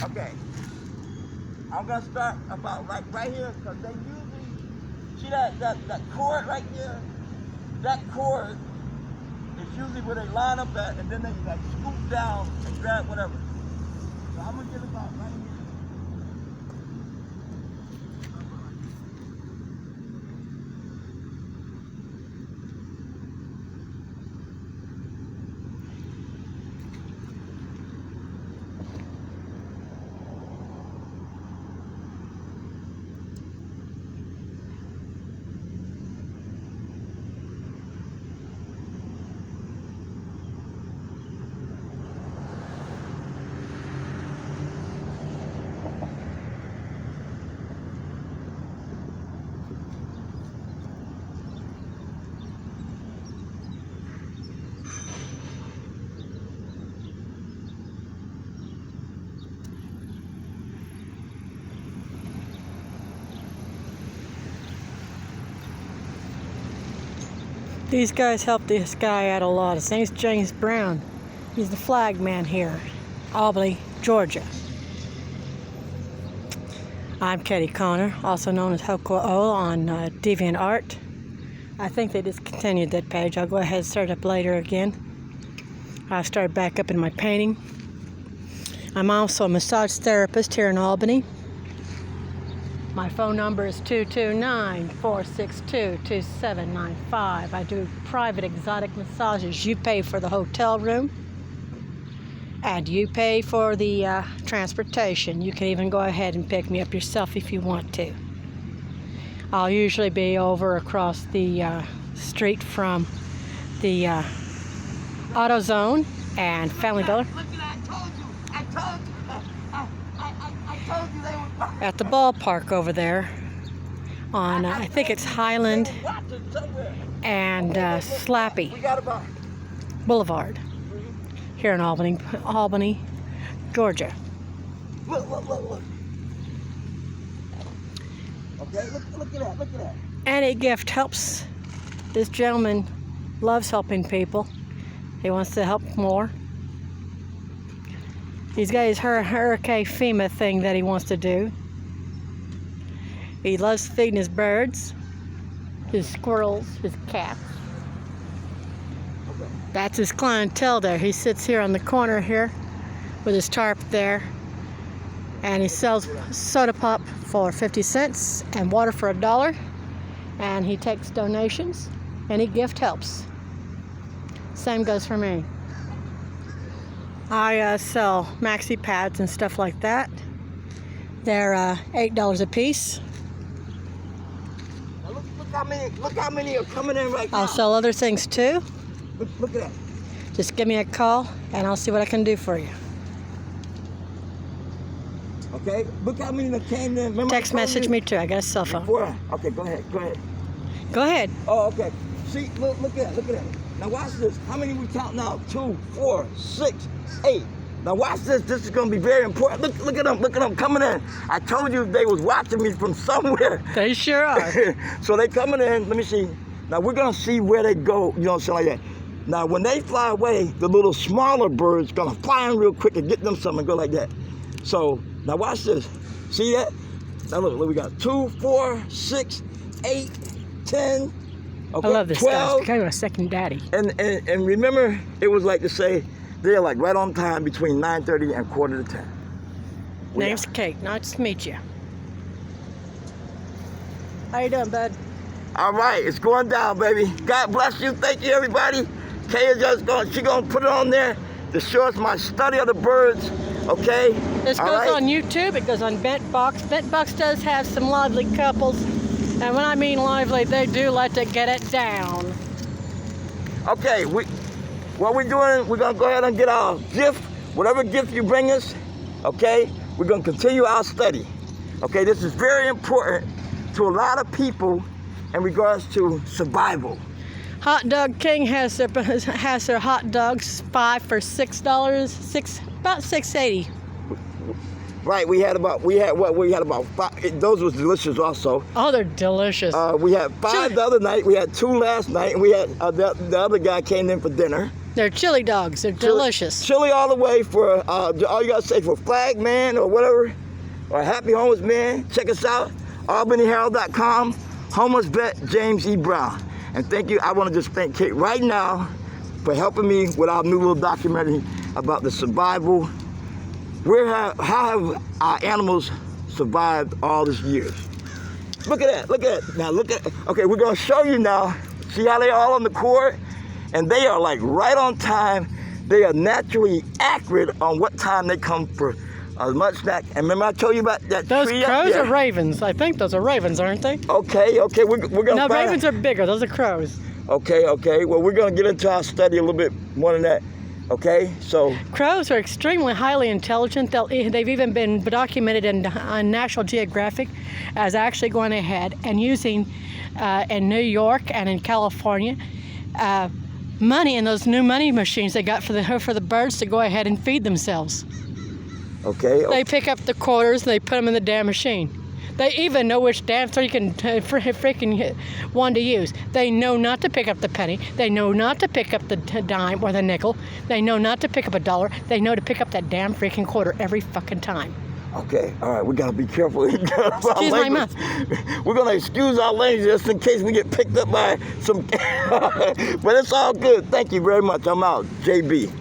Okay. I'm gonna start about right here, because they usually see that cord right there. That cord is usually where they line up at, and then they like scoop down and grab whatever. So I'm gonna get about right here. These guys help this guy out a lot. His name's James Brown. He's the flagman here, Albany, Georgia. I'm Katie Connor, also known as Hoko on DeviantArt. I think they discontinued that page. I'll go ahead and start up later again. I'll start back up in my painting. I'm also a massage therapist here in Albany. My phone number is 229-462-2795. I do private exotic massages. You pay for the hotel room, and you pay for the transportation. You can even go ahead and pick me up yourself if you want to. I'll usually be over across the street from the AutoZone and Family Dollar. Look at that! I told you they were At the ballpark over there on, I think it's Highland and Slappy Boulevard here in Albany, Georgia. Look. Okay, look at that. Any gift helps. This gentleman loves helping people. He wants to help more. He's got his Hurricane FEMA thing that he wants to do. He loves feeding his birds, his squirrels, his cats. That's his clientele there. He sits here on the corner here with his tarp there, and he sells soda pop for 50 cents and water for $1, and he takes donations. Any gift helps. Same goes for me. I sell maxi pads and stuff like that. They're $8 a piece. Now look how many are coming in right now. I'll sell other things too. Look at that. Just give me a call and I'll see what I can do for you. Okay, look how many that came in. Remember Text message me too. I got a cell phone. Okay, go ahead. Go ahead. Oh, okay. See, look at that. Now watch this. How many we count now? 2, 4, 6, 8. Now watch this. This is gonna be very important. Look at them coming in. I told you they was watching me from somewhere. They sure are. So they coming in. Let me see. Now we're gonna see where they go. You know what I'm saying, like that. Now when they fly away, the little smaller birds gonna fly in real quick and get them something and go like that. So now watch this. See that? Now look, we got 2, 4, 6, 8, 10. Okay, I love this 12, guy. It's kind of a second daddy. And remember, it was like to say they're like right on time between 9:30 and 9:45. Name's Kate. Nice to meet you. How you doing, bud? All right, it's going down, baby. God bless you. Thank you, everybody. Kay is just she gonna put it on there to show us my study of the birds. Okay. This goes on YouTube. It goes on BentBox. BentBox does have some lively couples. And when I mean lively, they do like to get it down. Okay, what we're doing, we're gonna go ahead and get our gift, whatever gift you bring us, okay? We're gonna continue our study. Okay, this is very important to a lot of people in regards to survival. Hot Dog King has their hot dogs 5 for $6, about $6.80. Right, we had about 5. Those was delicious also. Oh, they're delicious. We had 5 the other night. We had 2 last night, and we had the other guy came in for dinner. They're chili dogs. They're delicious. Chili all the way for, all you gotta say for Flagman or whatever, or Happy Homeless Man. Check us out, albanyherald.com, homeless vet James E. Brown. And thank you, I wanna just thank Kate right now for helping me with our new little documentary about the survival. How have our animals survived all these years? Look at that, look at that. Now look at, okay, we're gonna show you now. See how they all on the cord? And they are like right on time. They are naturally accurate on what time they come for a lunch snack. And remember I told you about that Those tree crows up there? are ravens. I think those are ravens, aren't they? Okay, we're gonna No, find. ravens are bigger. Those are crows. Okay, well we're gonna get into our study a little bit more than that. Okay, so. Crows are extremely highly intelligent. They've even been documented on National Geographic as actually going ahead and using in New York and in California money in those new money machines they got for the birds to go ahead and feed themselves. Okay. They pick up the quarters and they put them in the damn machine. They even know which damn freaking one to use. They know not to pick up the penny. They know not to pick up the dime or the nickel. They know not to pick up $1. They know to pick up that damn freaking quarter every fucking time. Okay, all right, we gotta be careful. Excuse my mouth. We're gonna excuse our language just in case we get picked up by some, but it's all good. Thank you very much. I'm out, JB.